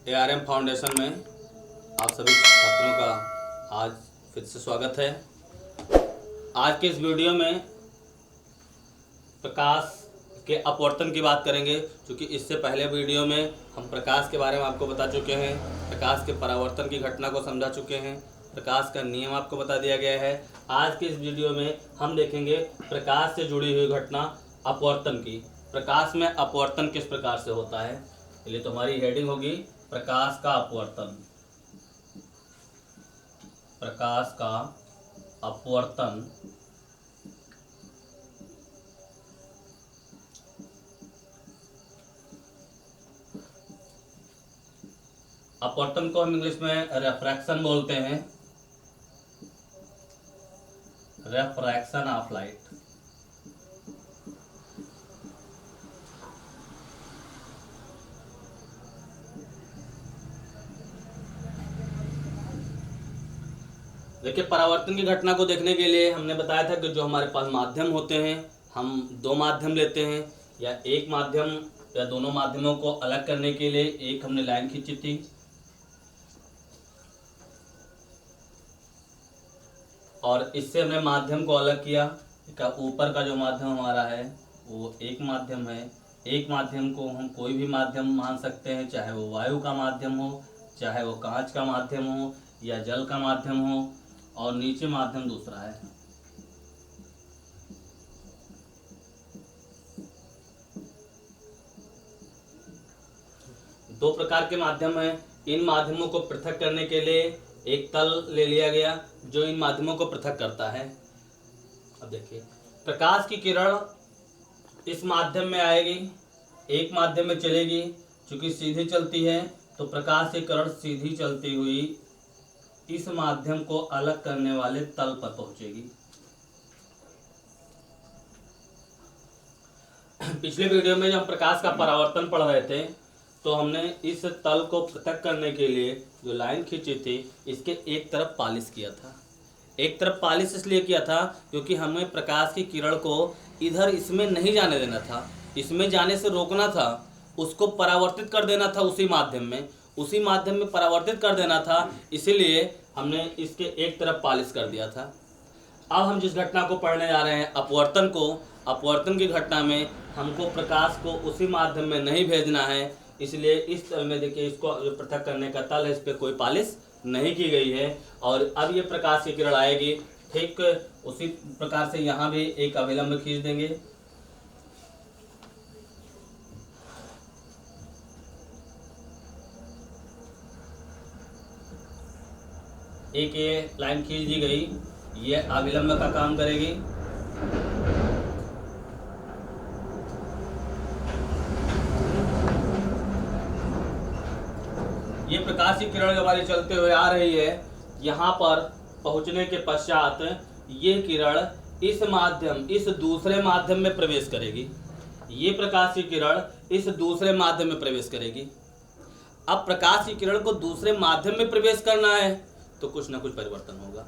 ARM foundation में आप सभी छात्रों का आज फिर से स्वागत है। आज के इस वीडियो में प्रकाश के अपवर्तन की बात करेंगे, क्योंकि इससे पहले वीडियो में हम प्रकाश के बारे में आपको बता चुके हैं, प्रकाश के परावर्तन की घटना को समझा चुके हैं, प्रकाश का नियम आपको बता दिया गया है। आज के इस वीडियो में हम देखेंगे प्रकाश से जुड़ी हुई घटना अपवर्तन की। प्रकाश में अपवर्तन किस प्रकार से होता है, इसलिए तो हमारी हेडिंग होगी प्रकाश का अपवर्तन। प्रकाश का अपवर्तन अपवर्तन को हम इंग्लिश में रेफ्रैक्शन बोलते हैं, रेफ्रैक्शन ऑफ लाइट। देखिए, परावर्तन की घटना को देखने के लिए हमने बताया था कि जो हमारे पास माध्यम होते हैं, हम दो माध्यम लेते हैं या एक माध्यम या दोनों माध्यमों को अलग करने के लिए एक हमने लाइन खींची थी, और इससे हमने माध्यम को अलग किया। का ऊपर का जो माध्यम हमारा है वो एक माध्यम है। एक माध्यम को हम कोई भी माध्यम मान सकते हैं, चाहे वो वायु का माध्यम हो, चाहे वो कांच का माध्यम हो या जल का माध्यम हो, और नीचे माध्यम दूसरा है। दो प्रकार के माध्यम हैं। इन माध्यमों को पृथक करने के लिए एक तल ले लिया गया जो इन माध्यमों को पृथक करता है। अब देखिए, प्रकाश की किरण इस माध्यम में आएगी, एक माध्यम में चलेगी, चूंकि सीधी चलती है तो प्रकाश की किरण सीधी चलती हुई इस माध्यम को अलग करने वाले तल पर पहुंचेगी। पिछले वीडियो में जब हम प्रकाश का परावर्तन पढ़ रहे थे तो हमने इस तल को पृथक करने के लिए जो लाइन खींची थी, इसके एक तरफ पॉलिश किया था। एक तरफ पॉलिश इसलिए किया था क्योंकि हमें प्रकाश की किरण को इधर इसमें नहीं जाने देना था, इसमें जाने से रोकना था, उसको परावर्तित कर देना था उसी माध्यम में परावर्तित कर देना था। इसीलिए हमने इसके एक तरफ पॉलिश कर दिया था। अब हम जिस घटना को पढ़ने जा रहे हैं अपवर्तन को, अपवर्तन की घटना में हमको प्रकाश को उसी माध्यम में नहीं भेजना है, इसलिए इस तल में देखिए, इसको जो पृथक करने का तल है इस पर कोई पॉलिश नहीं की गई है। और अब ये प्रकाश की किरण आएगी, ठीक उसी प्रकार से यहाँ भी एक अभिलंब खींच देंगे। एक ये लाइन खींच दी गई, ये अभिलंब का काम करेगी। ये प्रकाश की किरण हमारी चलते हुए आ रही है, यहाँ पर पहुंचने के पश्चात ये किरण इस दूसरे माध्यम में प्रवेश करेगी। ये प्रकाश की किरण इस दूसरे माध्यम में प्रवेश करेगी। अब प्रकाश की किरण को दूसरे माध्यम में प्रवेश करना है तो कुछ ना कुछ परिवर्तन होगा,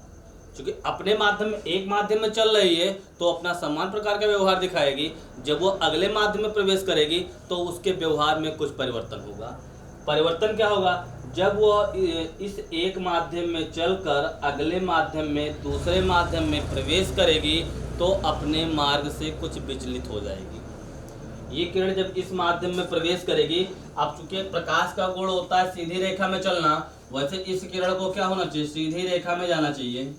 क्योंकि अपने माध्यम में एक माध्यम में चल रही है तो अपना समान प्रकार का व्यवहार दिखाएगी। जब वो अगले माध्यम में प्रवेश करेगी तो उसके व्यवहार में कुछ परिवर्तन होगा। परिवर्तन क्या होगा? जब वो इस एक माध्यम में चलकर अगले माध्यम में दूसरे माध्यम में प्रवेश करेगी तो अपने मार्ग से कुछ विचलित हो जाएगी। ये किरण जब इस माध्यम में प्रवेश करेगी, अब चूंकि प्रकाश का गुण होता है सीधी रेखा में चलना, वैसे इस किरण को क्या होना चाहिए? सीधी रेखा में जाना चाहिए।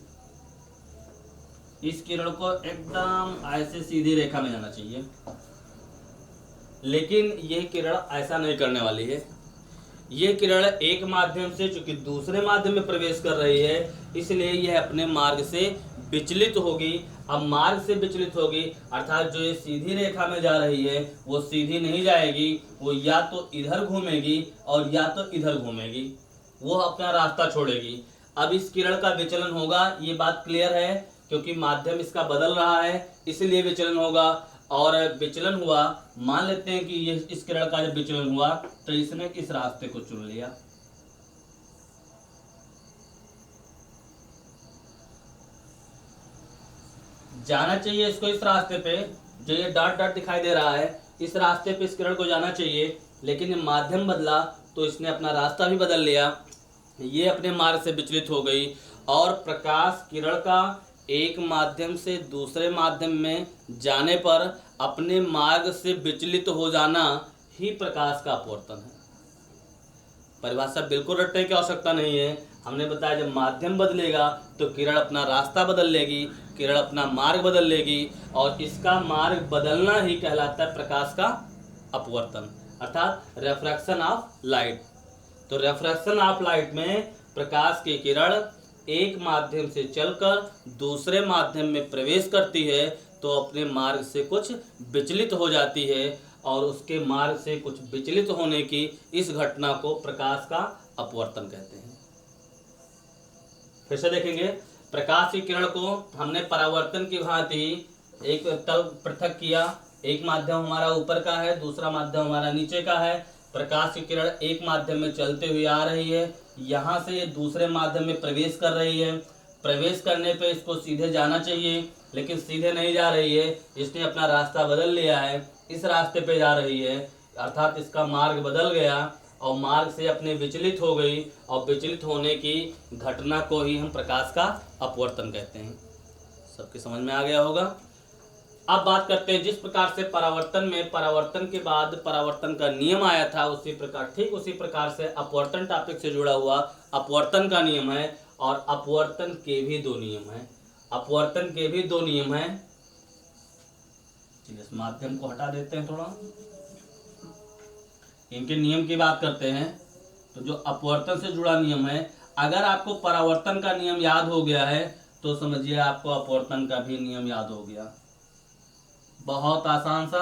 इस किरण को एकदम ऐसे सीधी रेखा में जाना चाहिए, लेकिन यह किरण ऐसा नहीं करने वाली है। ये किरण एक माध्यम से चूंकि दूसरे माध्यम में प्रवेश कर रही है, इसलिए यह अपने मार्ग से विचलित होगी। अब मार्ग से विचलित होगी अर्थात जो ये सीधी रेखा में जा रही है वो सीधी नहीं जाएगी, वो या तो इधर घूमेगी और या तो इधर घूमेगी, वो अपना रास्ता छोड़ेगी। अब इस किरण का विचलन होगा, ये बात क्लियर है, क्योंकि माध्यम इसका बदल रहा है इसलिए विचलन होगा। और विचलन हुआ, मान लेते हैं कि ये इस किरण का जब विचलन हुआ तो इसने इस रास्ते को चुन लिया। जाना चाहिए इसको इस रास्ते पे, जो ये डॉट डॉट दिखाई दे रहा है, इस रास्ते पे इस किरण को जाना चाहिए, लेकिन ये माध्यम बदला तो इसने अपना रास्ता भी बदल लिया, ये अपने मार्ग से विचलित हो गई। और प्रकाश किरण का एक माध्यम से दूसरे माध्यम में जाने पर अपने मार्ग से विचलित हो जाना ही प्रकाश का अपवर्तन है। परिभाषा बिल्कुल रटने की आवश्यकता नहीं है। हमने बताया जब माध्यम बदलेगा तो किरण अपना रास्ता बदल लेगी, किरण अपना मार्ग बदल लेगी, और इसका मार्ग बदलना ही कहलाता है प्रकाश का अपवर्तन, अर्थात रेफ्रैक्शन ऑफ लाइट। तो रेफ्रैक्शन ऑफ लाइट में प्रकाश की किरण एक माध्यम से चलकर दूसरे माध्यम में प्रवेश करती है तो अपने मार्ग से कुछ विचलित हो जाती है, और उसके मार्ग से कुछ विचलित होने की इस घटना को प्रकाश का अपवर्तन कहते हैं। फिर से देखेंगे, प्रकाश की किरण को हमने परावर्तन की भांति एक तल पृथक किया। एक माध्यम हमारा ऊपर का है, दूसरा माध्यम हमारा नीचे का है। प्रकाश की किरण एक माध्यम में चलते हुए आ रही है, यहाँ से ये दूसरे माध्यम में प्रवेश कर रही है। प्रवेश करने पे इसको सीधे जाना चाहिए, लेकिन सीधे नहीं जा रही है, इसने अपना रास्ता बदल लिया है, इस रास्ते पे जा रही है, अर्थात इसका मार्ग बदल गया और मार्ग से अपने विचलित हो गई, और विचलित होने की घटना को ही हम प्रकाश का अपवर्तन कहते हैं। सबके समझ में आ गया होगा। अब बात करते हैं जिस प्रकार से परावर्तन में परावर्तन के बाद परावर्तन का नियम आया था, उसी प्रकार ठीक उसी प्रकार से अपवर्तन टॉपिक से जुड़ा हुआ अपवर्तन का नियम है, और अपवर्तन के भी दो नियम हैं। अपवर्तन के भी दो नियम हैं। इस माध्यम को हटा देते हैं थोड़ा, इनके नियम की बात करते हैं। तो जो अपवर्तन से जुड़ा नियम है, अगर आपको परावर्तन का नियम याद हो गया है तो समझिए आपको अपवर्तन का भी नियम याद हो गया। बहुत आसान सा।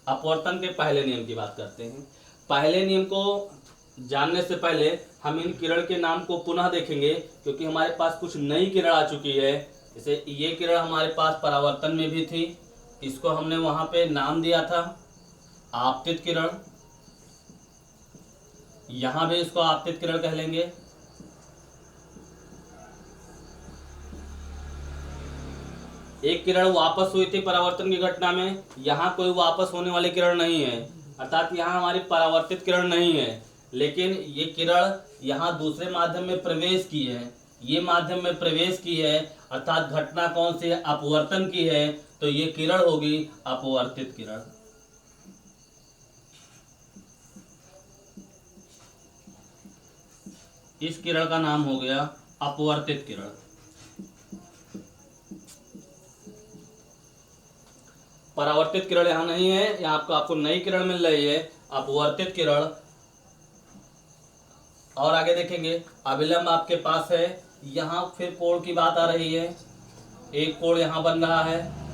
अपवर्तन के पहले नियम की बात करते हैं। पहले नियम को जानने से पहले हम इन किरण के नाम को पुनः देखेंगे, क्योंकि हमारे पास कुछ नई किरण आ चुकी है। जैसे ये किरण हमारे पास परावर्तन में भी थी, इसको हमने वहां पे नाम दिया था आपतित किरण, यहां भी इसको आपतित किरण कह लेंगे। एक किरण वापस हुई थी परावर्तन की घटना में, यहाँ कोई वापस होने वाली किरण नहीं है, अर्थात यहाँ हमारी परावर्तित किरण नहीं है, लेकिन ये किरण यहाँ दूसरे माध्यम में प्रवेश की है, ये माध्यम में प्रवेश की है, अर्थात घटना कौन सी है, अपवर्तन की है, तो ये किरण होगी अपवर्तित किरण। इस किरण का नाम हो गया अपवर्तित किरण। परावर्तित किरण यहाँ नहीं है, यहाँ आपको नई किरण मिल रही है, अपवर्तित किरण। और आगे देखेंगे, अविलंब आपके पास है, यहाँ फिर कोण की बात आ रही है, एक कोण यहाँ बन रहा है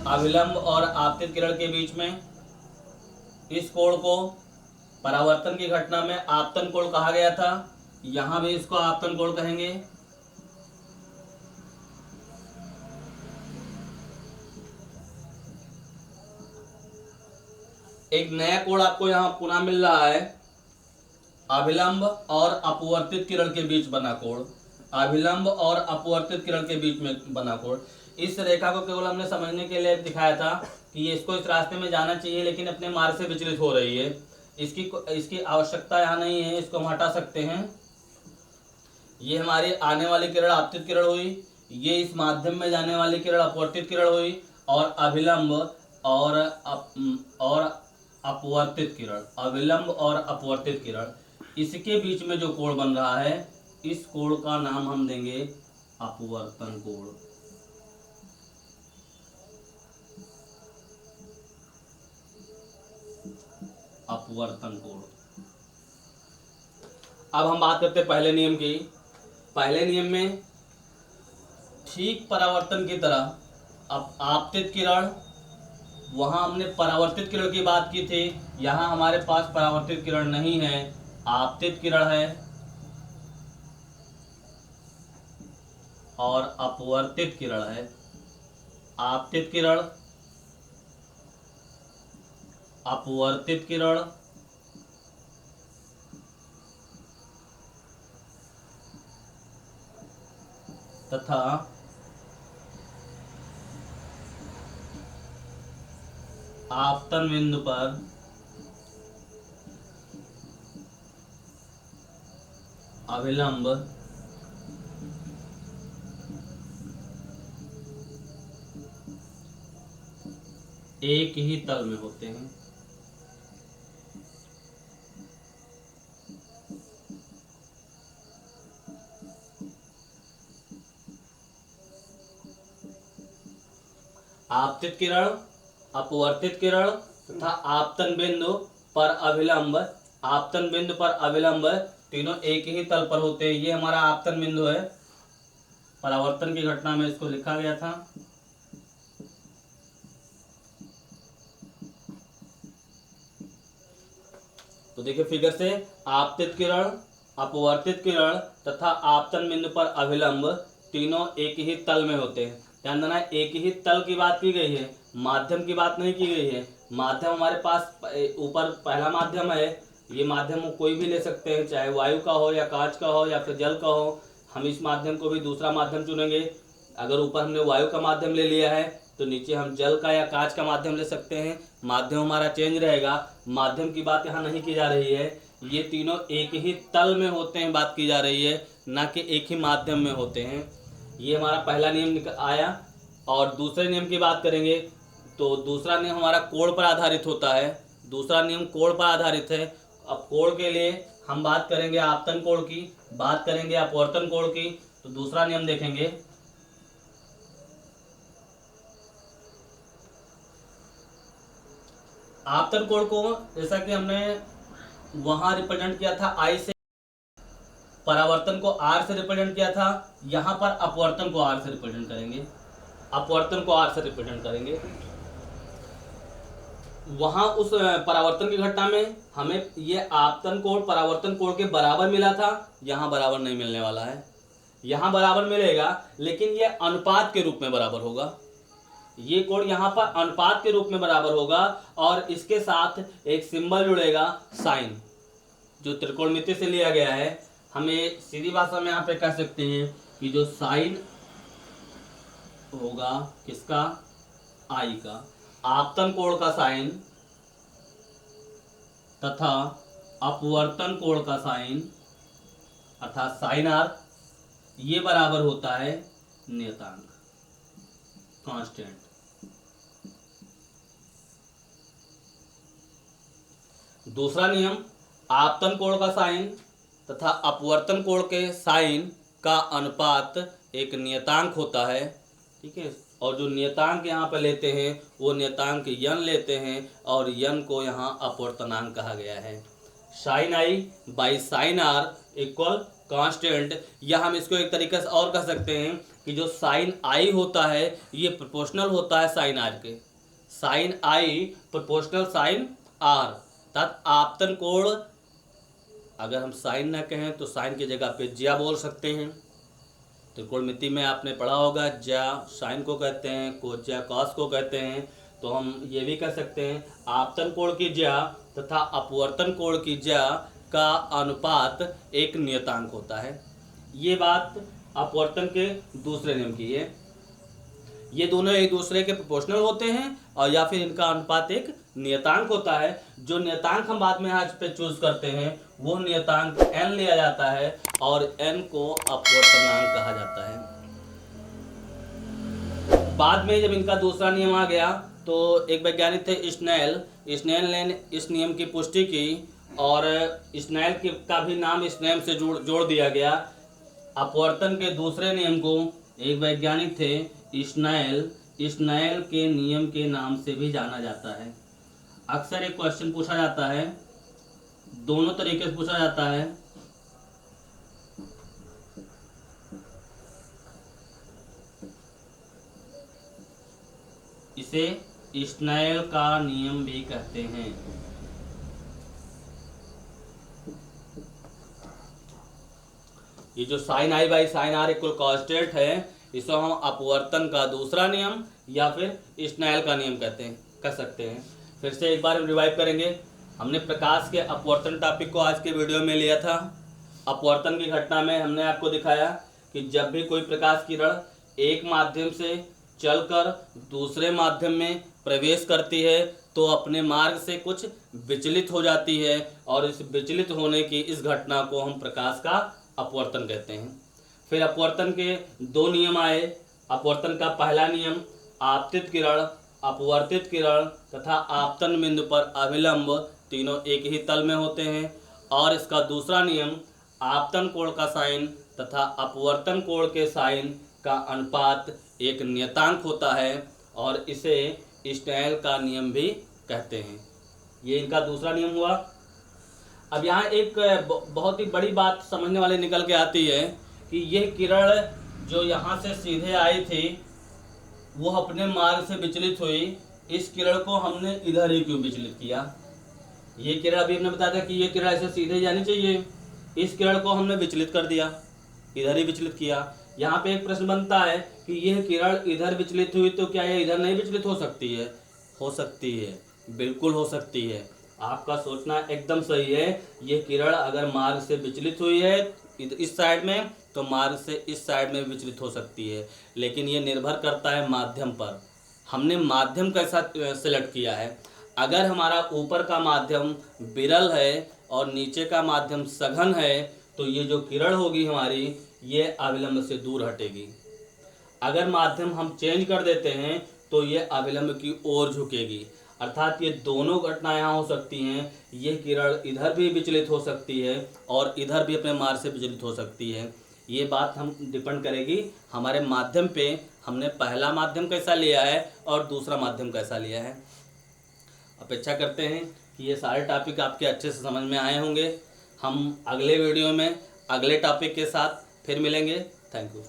अविलंब और आपतित किरण के बीच में। इस कोण को परावर्तन की घटना में आपतन कोण कहा गया था, यहाँ भी इसको आपतन कोण कहेंगे। एक नया कोण आपको यहाँ पुनः मिल रहा है, अभिलंब और अपवर्तित किरण के बीच बना कोण, अभिलंब और अपवर्तित किरण के बीच में बना कोण। इस रेखा को केवल हमने समझने के लिए दिखाया था कि ये इसको इस रास्ते में जाना चाहिए, लेकिन अपने मार्ग से विचलित हो रही है। इसकी आवश्यकता यहाँ नहीं है, इसको हम हटा सकते हैं। ये हमारी आने वाली किरण आपतित किरण हुई, ये इस माध्यम में जाने वाली किरण अपवर्तित किरण हुई, और अभिलंब और अपवर्तित किरण, अविलंब और अपवर्तित किरण, इसके बीच में जो कोण बन रहा है, इस कोण का नाम हम देंगे अपवर्तन कोण। अपवर्तन कोण। अब हम बात करते हैं पहले नियम की। पहले नियम में ठीक परावर्तन की तरह अब आपतित किरण, वहां हमने परावर्तित किरण की बात की थी, यहां हमारे पास परावर्तित किरण नहीं है, आपतित किरण है, और अपवर्तित किरण है। आपतित किरण, अपवर्तित किरण, तथा आपतन बिंदु पर अभिलंब एक ही तल में होते हैं। आपतित किरण, अपवर्तित किरण तथा आपतन बिंदु पर अभिलंब, आपतन बिंदु पर अभिलंब तीनों एक ही तल पर होते हैं। ये हमारा आपतन बिंदु है। परावर्तन की घटना में इसको लिखा गया था। तो देखिए फिगर से, आपतित किरण, अपवर्तित किरण तथा आपतन बिंदु पर अभिलंब तीनों एक ही तल में होते हैं। ध्यान देना, एक ही तल की बात की गई है, माध्यम की बात नहीं की गई है। माध्यम हमारे पास ऊपर पहला माध्यम है। ये माध्यम कोई भी ले सकते हैं, चाहे वायु का हो या कांच का हो या फिर जल का हो। हम इस माध्यम को भी दूसरा माध्यम चुनेंगे। अगर ऊपर हमने वायु का माध्यम ले लिया है तो नीचे हम जल का या कांच का माध्यम ले सकते हैं। माध्यम हमारा चेंज रहेगा। माध्यम की बात यहाँ नहीं की जा रही है। ये तीनों एक ही तल में होते हैं बात की जा रही है, ना कि एक ही माध्यम में होते हैं। ये हमारा पहला नियम आया। और दूसरे नियम की बात करेंगे तो दूसरा नियम हमारा कोण पर आधारित होता है। दूसरा नियम कोण पर आधारित है। अब कोण के लिए हम बात करेंगे आपतन कोण की, बात करेंगे अपवर्तन कोण की। तो दूसरा नियम देखेंगे, आपतन कोण को जैसा कि हमने वहां रिप्रेजेंट किया था आई से, परावर्तन को आर से रिप्रेजेंट किया था, यहां पर अपवर्तन को आर से रिप्रेजेंट करेंगे। अपवर्तन को आर से रिप्रेजेंट करेंगे। वहां उस परावर्तन की घटना में हमें ये आपतन कोण परावर्तन कोण के बराबर मिला था, यहां बराबर नहीं मिलने वाला है। यहां बराबर मिलेगा लेकिन ये अनुपात के रूप में बराबर होगा। ये कोण यहाँ पर अनुपात के रूप में बराबर होगा और इसके साथ एक सिंबल जुड़ेगा साइन, जो त्रिकोणमिति से लिया गया है। हमें सीधी भाषा में यहाँ पे कह सकते हैं कि जो साइन होगा किसका, आई का, आपतन कोण का साइन तथा अपवर्तन कोण का साइन अर्थात साइन आर, ये बराबर होता है नियतांक, कांस्टेंट। दूसरा नियम, आपतन कोण का साइन तथा अपवर्तन कोण के साइन का अनुपात एक नियतांक होता है। ठीक है। और जो नियतांक यहाँ पे लेते हैं वो नियतांक यन लेते हैं और यन को यहाँ अपवर्तनांक कहा गया है। Sine i by sine r equal constant. या हम इसको एक तरीके से और कह सकते हैं कि जो साइन आई होता है ये प्रोपोर्शनल होता है साइन आर के। Sine i proportional sine r, तथा आपतन कोण, अगर हम साइन न कहें तो साइन की जगह पे ज्या बोल सकते हैं। त्रिकोणमिति में आपने पढ़ा होगा, ज्या साइन को कहते हैं, कोज्या कॉस को कहते हैं। तो हम ये भी कह सकते हैं आपतन कोण की ज्या तथा अपवर्तन कोण की ज्या का अनुपात एक नियतांक होता है। ये बात अपवर्तन के दूसरे नियम की है। ये दोनों एक दूसरे के प्रोपोर्शनल होते हैं और या फिर इनका अनुपात एक नियतांक होता है। जो नियतांक हम बाद में आज पे चूज करते हैं वो नियतांक n लिया जाता है और n को अपवर्तनांक कहा जाता है। बाद में जब इनका दूसरा नियम आ गया तो एक वैज्ञानिक थे स्नेल ने इस नियम की पुष्टि की और स्नेल का भी नाम इस नियम से जोड़ दिया गया। अपवर्तन के दूसरे नियम को एक वैज्ञानिक थे स्नेल के नियम के नाम से भी जाना जाता है। अक्सर एक क्वेश्चन पूछा जाता है, दोनों तरीके से पूछा जाता है। इसे स्नेल का नियम भी कहते हैं। ये जो sine i by sine r equal constant है, इसको हम अपवर्तन का दूसरा नियम या फिर स्नेल का नियम कह सकते हैं। फिर से एक बार हम रिवाइव करेंगे। हमने प्रकाश के अपवर्तन टॉपिक को आज के वीडियो में लिया था। अपवर्तन की घटना में हमने आपको दिखाया कि जब भी कोई प्रकाश किरण एक माध्यम से चलकर दूसरे माध्यम में प्रवेश करती है तो अपने मार्ग से कुछ विचलित हो जाती है और इस विचलित होने की इस घटना को हम प्रकाश का अपवर्तन कहते हैं। फिर अपवर्तन के दो नियम आए। अपवर्तन का पहला नियम, आपतित किरण, अपवर्तित किरण तथा आपतन बिंदु पर अभिलंब तीनों एक ही तल में होते हैं। और इसका दूसरा नियम, आपतन कोण का साइन तथा अपवर्तन कोण के साइन का अनुपात एक नियतांक होता है और इसे स्नेल का नियम भी कहते हैं। ये इनका दूसरा नियम हुआ। अब यहाँ एक बहुत ही बड़ी बात समझने वाली निकल के आती है कि यह किरण जो यहाँ से सीधे आई थी वो अपने मार्ग से विचलित हुई। इस किरण को हमने इधर ही क्यों विचलित किया? ये किरण अभी हमने बताया था कि ये किरण ऐसे सीधे जानी चाहिए, इस किरण को हमने विचलित कर दिया, इधर ही विचलित किया। यहाँ पे एक प्रश्न बनता है कि यह किरण इधर विचलित हुई तो क्या यह इधर नहीं विचलित हो सकती है? हो सकती है, बिल्कुल हो सकती है। आपका सोचना एकदम सही है। यह किरण अगर मार्ग से विचलित हुई है इस साइड में तो मार्ग से इस साइड में विचलित हो सकती है, लेकिन ये निर्भर करता है माध्यम पर। हमने माध्यम कैसा सिलेक्ट किया है। अगर हमारा ऊपर का माध्यम विरल है और नीचे का माध्यम सघन है तो ये जो किरण होगी हमारी ये अभिलंब से दूर हटेगी। अगर माध्यम हम चेंज कर देते हैं तो ये अभिलंब की ओर झुकेगी, अर्थात ये दोनों घटनाएं यहाँ हो सकती हैं। ये किरण इधर भी विचलित हो सकती है और इधर भी अपने मार्ग से विचलित हो सकती है। ये बात हम डिपेंड करेगी हमारे माध्यम पे, हमने पहला माध्यम कैसा लिया है और दूसरा माध्यम कैसा लिया है। अपेक्षा करते हैं कि ये सारे टॉपिक आपके अच्छे से समझ में आए होंगे। हम अगले वीडियो में अगले टॉपिक के साथ फिर मिलेंगे। Thank you.